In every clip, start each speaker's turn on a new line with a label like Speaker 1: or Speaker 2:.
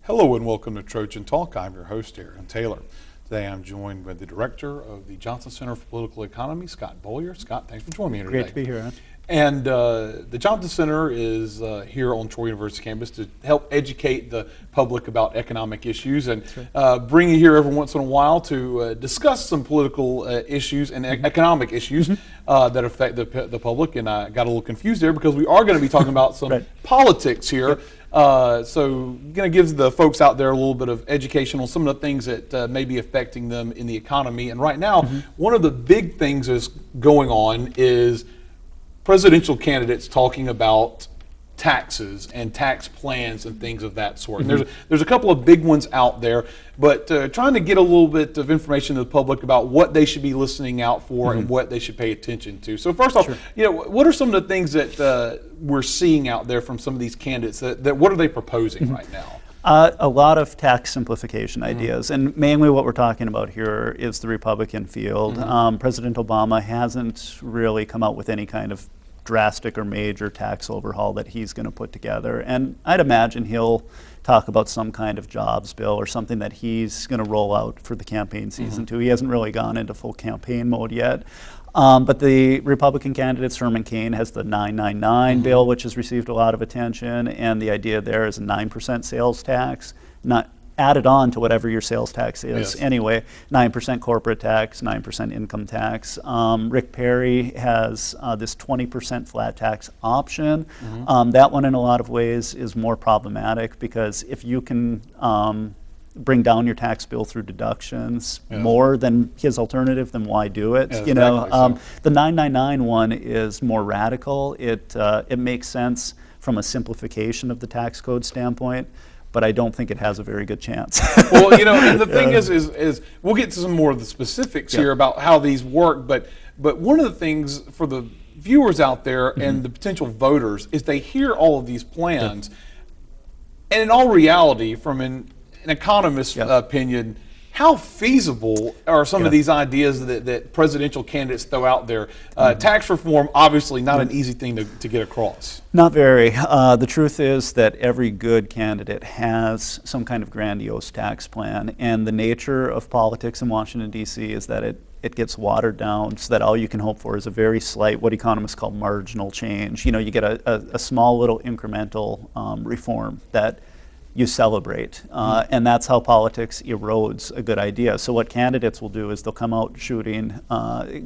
Speaker 1: Hello and welcome to Trojan Talk. I'm your host, Aaron Taylor. Today I'm joined by the director of the Johnson Center for Political Economy, Scott Beaulier. Scott, thanks for joining me here today.
Speaker 2: Great to be here, Aaron.
Speaker 1: And the Johnson Center is here on Troy University campus to help educate the public about economic issues and bring you here every once in a while to discuss some political issues and economic issues that affect the public. And I got a little confused there because we are going to be talking about some politics here.
Speaker 2: Yep.
Speaker 1: So going to give the folks out there a little bit of education on some of the things that may be affecting them in the economy. And right now, one of the big things that's going on is presidential candidates talking about taxes and tax plans and things of that sort. And there's a couple of big ones out there, but trying to get a little bit of information to the public about what they should be listening out for and what they should pay attention to. So first off, what are some of the things that we're seeing out there from some of these candidates that what are they proposing right now?
Speaker 2: A lot of tax simplification ideas, and mainly what we're talking about here is the Republican field. President Obama hasn't really come out with any kind of drastic or major tax overhaul that he's going to put together, and I'd imagine he'll talk about some kind of jobs bill or something that he's going to roll out for the campaign season too. He hasn't really gone into full campaign mode yet. But the Republican candidates, Herman Cain has the 999 bill, which has received a lot of attention, and the idea there is a 9% sales tax, not added on to whatever your sales tax is. Anyway, 9% corporate tax, 9% income tax. Rick Perry has this 20% flat tax option. That one in a lot of ways is more problematic because if you can bring down your tax bill through deductions more than his alternative, then why do it? The 999 one is more radical. It makes sense from a simplification of the tax code standpoint, but I don't think it has a very good chance.
Speaker 1: Well, and the thing is we'll get to some more of the specifics here about how these work, but one of the things for the viewers out there and the potential voters is they hear all of these plans, and in all reality, from an economist's opinion, how feasible are some of these ideas that presidential candidates throw out there? Tax reform, obviously not an easy thing to get across.
Speaker 2: Not very. The truth is that every good candidate has some kind of grandiose tax plan, and the nature of politics in Washington, D.C. is that it gets watered down so that all you can hope for is a very slight, what economists call marginal change. You get a small little incremental reform that you celebrate, and that's how politics erodes a good idea. So what candidates will do is they'll come out shooting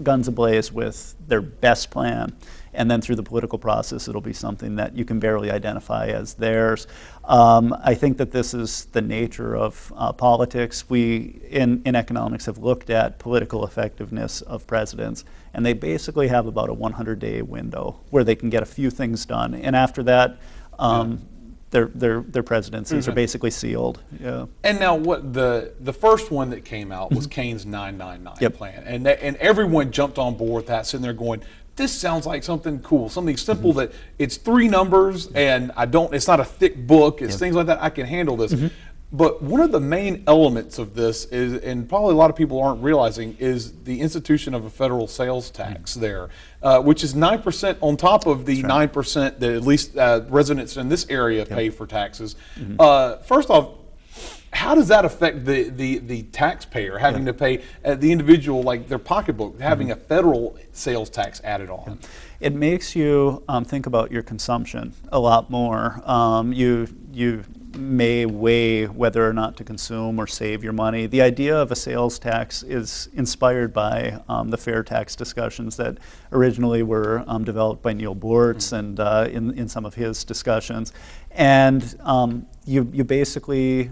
Speaker 2: guns ablaze with their best plan, and then through the political process it'll be something that you can barely identify as theirs. I think that this is the nature of politics. We in economics have looked at political effectiveness of presidents, and they basically have about a 100-day window where they can get a few things done, and after that their presidencies are basically sealed.
Speaker 1: And now, what the first one that came out was Kane's 999 plan, and everyone jumped on board with that, sitting there going, "This sounds like something cool, something simple that it's 3 numbers, and it's not a thick book. It's things like that. I can handle this." But one of the main elements of this is, and probably a lot of people aren't realizing, is the institution of a federal sales tax there, which is 9% on top of the 9% that at least residents in this area pay for taxes. First off, how does that affect the taxpayer having to pay the individual, like their pocketbook, having a federal sales tax added on?
Speaker 2: It makes you think about your consumption a lot more. You may weigh whether or not to consume or save your money. The idea of a sales tax is inspired by the fair tax discussions that originally were developed by Neil Boortz and in some of his discussions. And you basically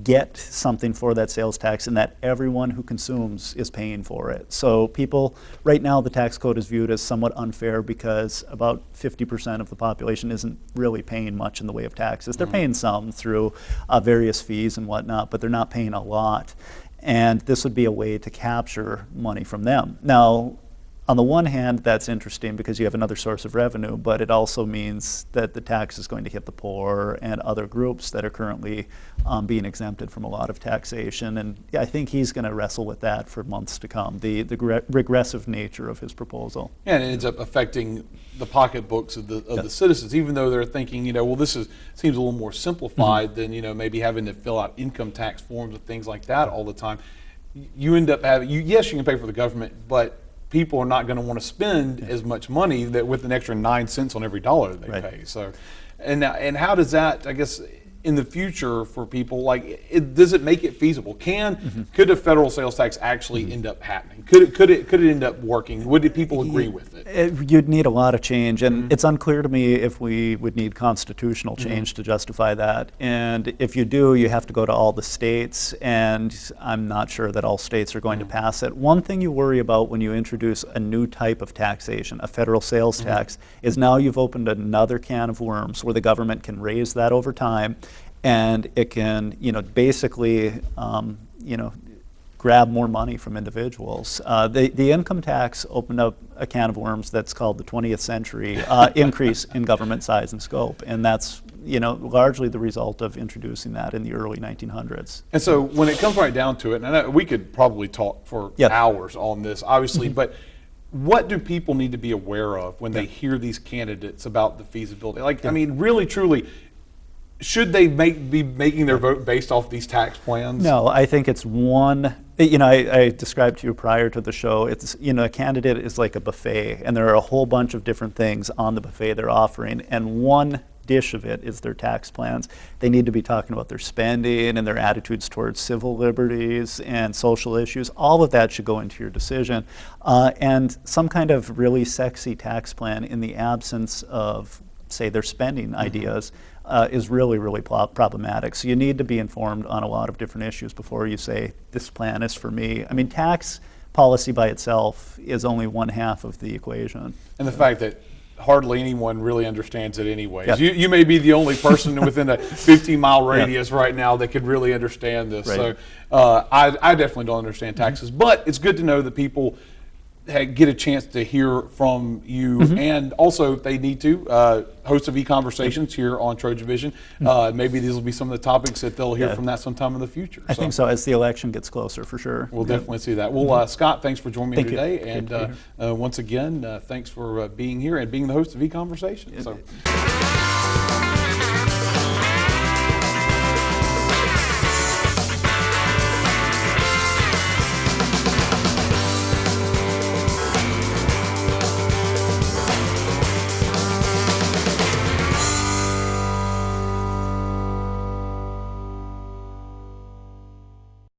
Speaker 2: get something for that sales tax, and that everyone who consumes is paying for it. So people, right now the tax code is viewed as somewhat unfair because about 50% of the population isn't really paying much in the way of taxes. They're paying some through various fees and whatnot, but they're not paying a lot. And this would be a way to capture money from them. Now, on the one hand, that's interesting because you have another source of revenue, but it also means that the tax is going to hit the poor and other groups that are currently being exempted from a lot of taxation. And yeah, I think he's going to wrestle with that for months to come, the regressive nature of his proposal.
Speaker 1: Yeah, and it ends up affecting the pocketbooks of the citizens, even though they're thinking, well, this seems a little more simplified than, maybe having to fill out income tax forms and things like that all the time. You end up having, yes, you can pay for the government, but people are not going to want to spend as much money that with an extra 9 cents on every dollar they pay. So, and how does that, I guess, in the future for people, does it make it feasible? Could a federal sales tax actually end up happening? Could it end up working? Would people agree with it?
Speaker 2: You'd need a lot of change, and it's unclear to me if we would need constitutional change to justify that. And if you do, you have to go to all the states, and I'm not sure that all states are going to pass it. One thing you worry about when you introduce a new type of taxation, a federal sales tax, is now you've opened another can of worms where the government can raise that over time. And it can, basically, grab more money from individuals. The income tax opened up a can of worms that's called the 20th century increase in government size and scope, and that's largely the result of introducing that in the early 1900s.
Speaker 1: And so when it comes right down to it, and I know we could probably talk for hours on this, obviously, but what do people need to be aware of when they hear these candidates about the feasibility? I mean, really, truly. Should they be making their vote based off these tax plans?
Speaker 2: No, I think it's one. I described to you prior to the show. It's a candidate is like a buffet, and there are a whole bunch of different things on the buffet they're offering, and one dish of it is their tax plans. They need to be talking about their spending and their attitudes towards civil liberties and social issues. All of that should go into your decision, and some kind of really sexy tax plan in the absence of, say, their spending ideas. Is really, really problematic. So you need to be informed on a lot of different issues before you say, this plan is for me. I mean, tax policy by itself is only one half of the equation.
Speaker 1: And the fact that hardly anyone really understands it anyways. You may be the only person within a 15-mile radius right now that could really understand this. So I definitely don't understand taxes, but it's good to know that people get a chance to hear from you, and also if they need to host of e-conversations here on Trojan Vision. Maybe these will be some of the topics that they'll hear from that sometime in the future.
Speaker 2: I think so, as the election gets closer, for sure.
Speaker 1: We'll definitely see that. Well, Scott, thanks for joining me today, and once again, thanks for being here and being the host of e-conversations. So.